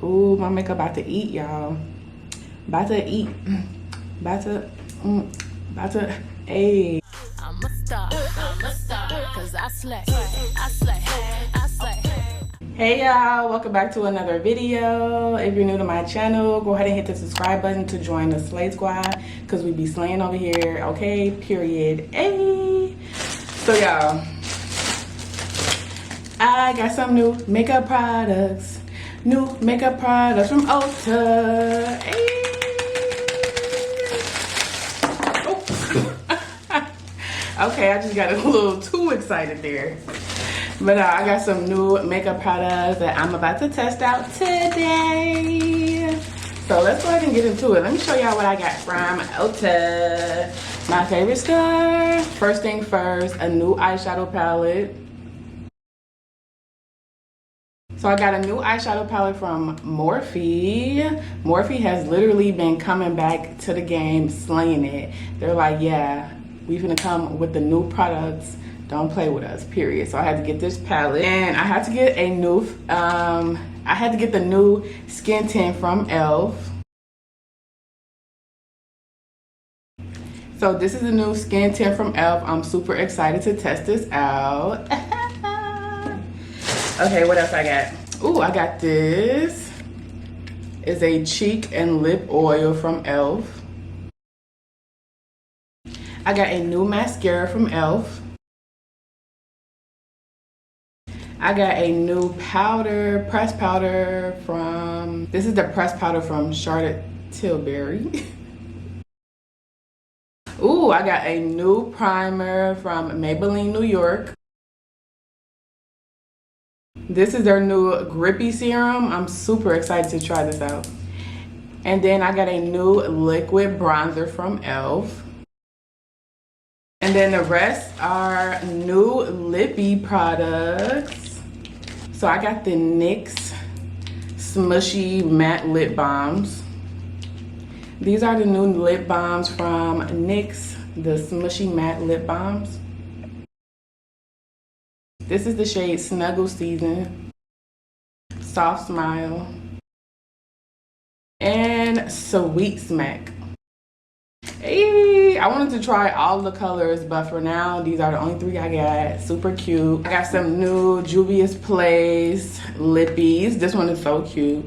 Ooh, my makeup about to eat, y'all. About to eat. About to, hey. I'm a star, cause I slay, I slay, I slay. Hey y'all, welcome back to another video. If you're new to my channel, go ahead and hit the subscribe button to join the Slay Squad, because we be slaying over here, okay? Period. Hey. So y'all, I got some new makeup products. New makeup products from Ulta. Hey. Okay, I just got a little too excited there. But I got some new makeup products that I'm about to test out today. So let's go ahead and get into it. Let me show y'all what I got from Ulta, my favorite store. First thing first, a new eyeshadow palette. So I got a new eyeshadow palette from Morphe. Morphe has literally been coming back to the game, slaying it. They're like, yeah, we finna come with the new products. Don't play with us, period. So I had to get this palette, and I had to get a new, I had to get the new skin tint from e.l.f. So this is the new skin tint from e.l.f. I'm super excited to test this out. Okay, what else I got? Ooh, I got this. It's a cheek and lip oil from e.l.f. I got a new mascara from e.l.f. I got a new powder, pressed powder from, this is the pressed powder from Charlotte Tilbury. Ooh, I got a new primer from Maybelline, New York. This is their new grippy serum. I'm super excited to try this out. And then I got a new liquid bronzer from e.l.f. And then the rest are new lippy products. So I got the NYX Smushy Matte Lip Balms. These are the new lip balms from NYX, the Smushy Matte Lip Balms. This is the shade Snuggle Season, Soft Smile, and Sweet Smack. Hey, I wanted to try all the colors, but for now, these are the only three I got. Super cute. I got some new Juvia's Place lippies. This one is so cute.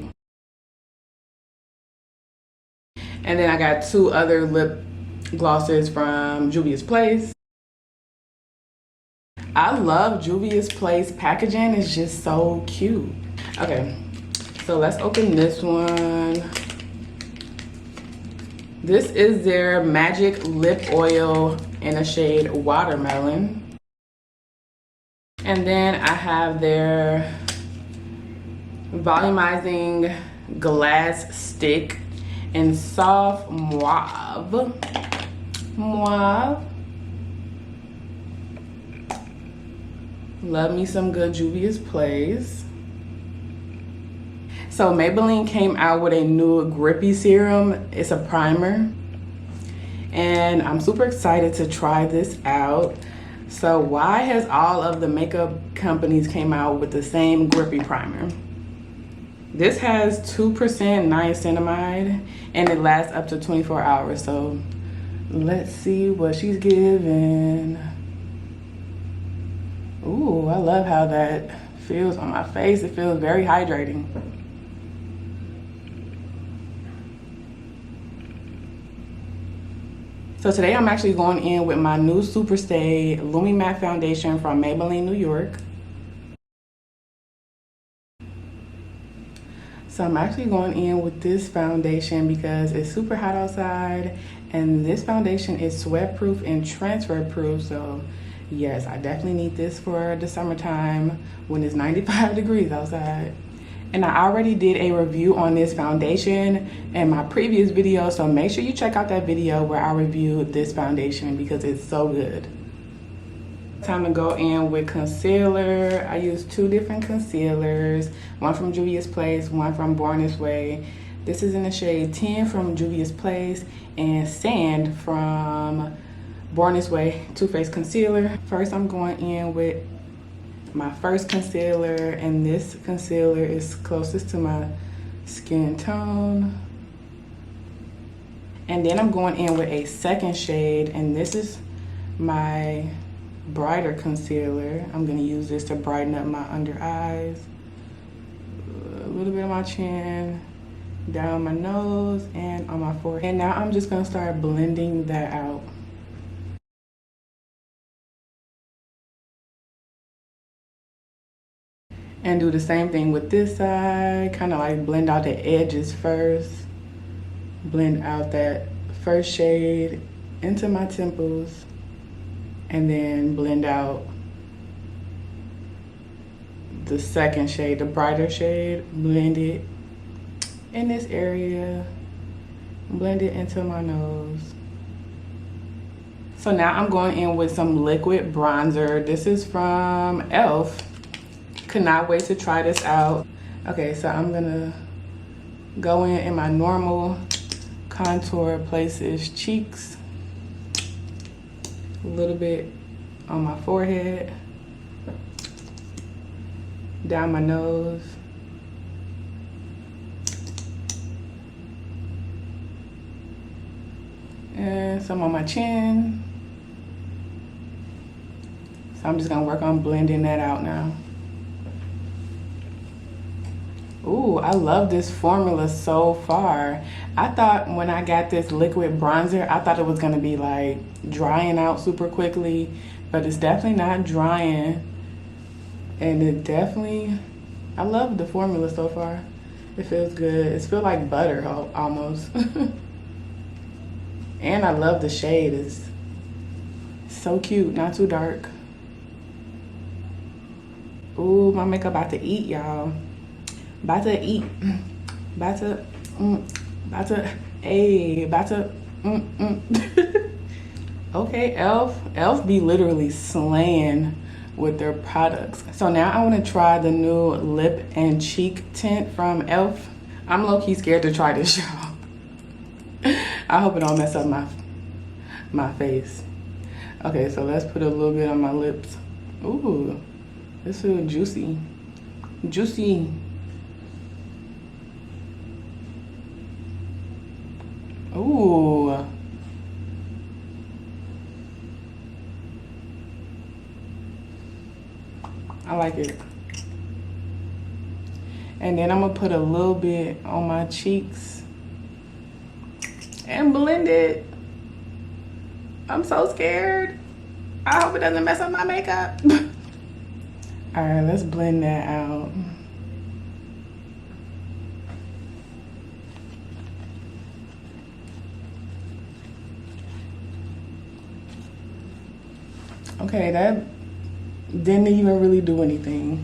And then I got two other lip glosses from Juvia's Place. I love Juvia's Place packaging. It's just so cute. Okay, so let's open this one. This is their Magic Lip Oil in a shade Watermelon. And then I have their Volumizing Glass Stick in Soft Mauve. Mauve. Love me some good Juvia's Place. So Maybelline came out with a new grippy serum. It's a primer. And I'm super excited to try this out. So why has all of the makeup companies came out with the same grippy primer? This has 2% niacinamide and it lasts up to 24 hours. So let's see what she's giving. Ooh, I love how that feels on my face. It feels very hydrating. So today I'm actually going in with my new Superstay Lumi Matte Foundation from Maybelline, New York. So I'm actually going in with this foundation because it's super hot outside and this foundation is sweat proof and transfer proof. So yes, I definitely need this for the summertime when it's 95 degrees outside. And I already did a review on this foundation in my previous video, so make sure you check out that video where I reviewed this foundation because it's so good. Time to go in with concealer. I used two different concealers, one from Juvia's Place, one from Born This Way. This is in the shade 10 from Juvia's Place and Sand from Born This Way Too Faced Concealer. First, I'm going in with my first concealer, and this concealer is closest to my skin tone. And then I'm going in with a second shade, and this is my brighter concealer. I'm gonna use this to brighten up my under eyes, a little bit of my chin, down my nose, and on my forehead. And now I'm just gonna start blending that out. And do the same thing with this side, kind of like blend out the edges first. Blend out that first shade into my temples, and then blend out the second shade, the brighter shade, blend it in this area, blend it into my nose. So now I'm going in with some liquid bronzer. This is from e.l.f. Could not wait to try this out. Okay, so I'm gonna go in my normal contour places, cheeks, a little bit on my forehead, down my nose, and some on my chin. So I'm just gonna work on blending that out now. Ooh, I love this formula so far. I thought when I got this liquid bronzer, I thought it was gonna be like drying out super quickly, but it's definitely not drying. And it definitely, I love the formula so far. It feels good. It feels like butter almost. And I love the shade. It's so cute, not too dark. Ooh, my makeup about to eat, y'all. About to eat, about to, hey, about to, Okay, e.l.f. be literally slaying with their products. So now I want to try the new lip and cheek tint from e.l.f. I'm low-key scared to try this, y'all. I hope it don't mess up my face. Okay, so let's put a little bit on my lips. Ooh, this feels juicy. Juicy. Ooh. I like it. And then I'm gonna put a little bit on my cheeks and blend it. I'm so scared. I hope it doesn't mess up my makeup. All right, let's blend that out. Okay, that didn't even really do anything.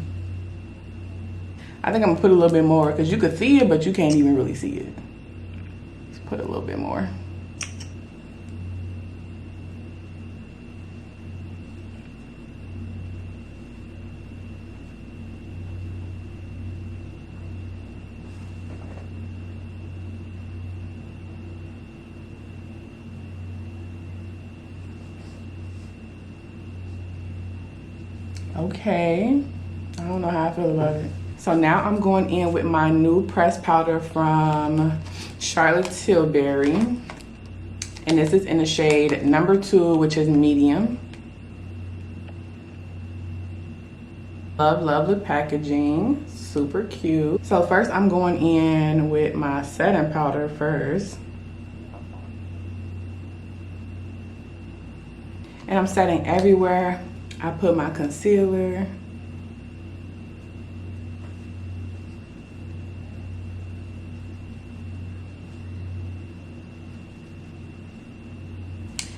I think I'm gonna put a little bit more because you could see it, but you can't even really see it. Let's put a little bit more. Okay, I don't know how I feel about it. So now I'm going in with my new pressed powder from Charlotte Tilbury. And this is in the shade number 2, which is medium. Love the packaging, super cute. So first I'm going in with my setting powder first. And I'm setting everywhere. I put my concealer.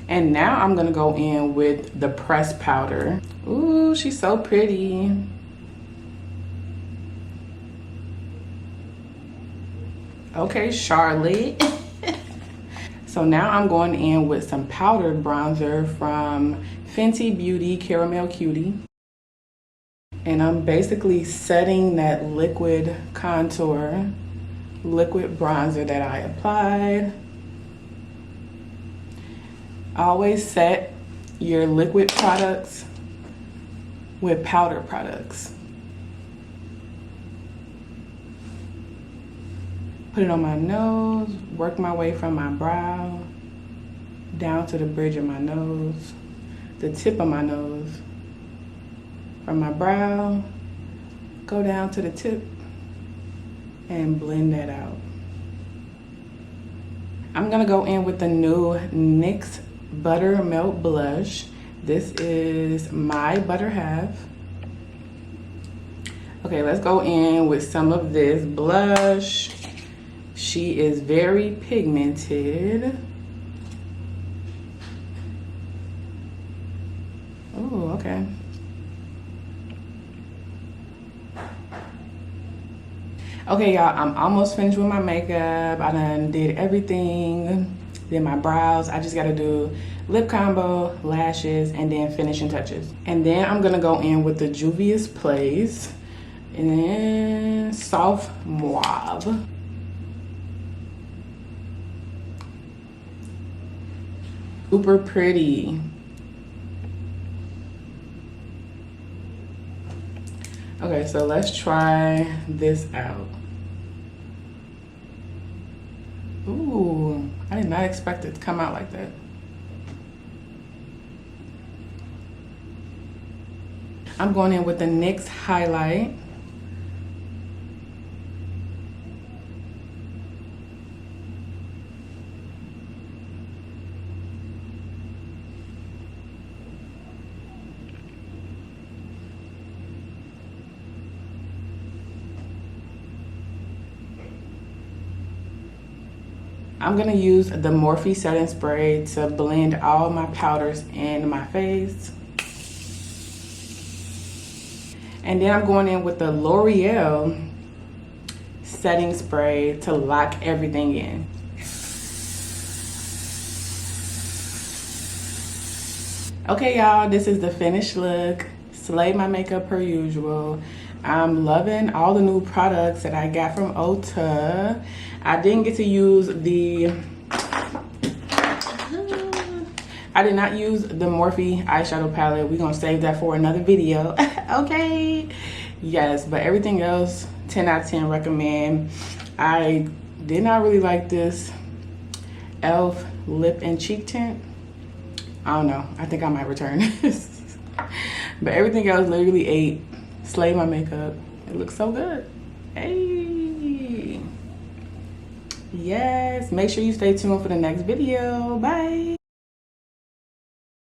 And now I'm gonna go in with the pressed powder. Ooh, she's so pretty. Okay, Charlotte. So now I'm going in with some powdered bronzer from Fenty Beauty Caramel Cutie. And I'm basically setting that liquid contour, liquid bronzer that I applied. Always set your liquid products with powder products. Put it on my nose, work my way from my brow down to the bridge of my nose, the tip of my nose. From my brow, go down to the tip and blend that out. I'm gonna go in with the new NYX Buttermelt Blush. This is my Butter Half. Okay, let's go in with some of this blush. She is very pigmented. Oh, okay. Okay, y'all, I'm almost finished with my makeup. I done did everything. Did my brows. I just gotta do lip combo, lashes, and then finishing touches. And then I'm gonna go in with the Juvia's Place. And then Soft Mauve. Super pretty. Okay, so let's try this out. Ooh, I did not expect it to come out like that. I'm going in with the NYX highlight. I'm gonna use the Morphe setting spray to blend all my powders in my face. And then I'm going in with the L'Oreal setting spray to lock everything in. Okay, y'all, this is the finished look. Slayed my makeup per usual. I'm loving all the new products that I got from Ulta. I didn't get to use I did not use the Morphe eyeshadow palette. We're gonna save that for another video. Okay. Yes, but everything else, 10 out of 10 recommend. I did not really like this e.l.f. lip and cheek tint. I don't know. I think I might return this. But everything else literally ate. Slayed my makeup. It looks so good. Hey. Yes. Make sure you stay tuned for the next video. Bye.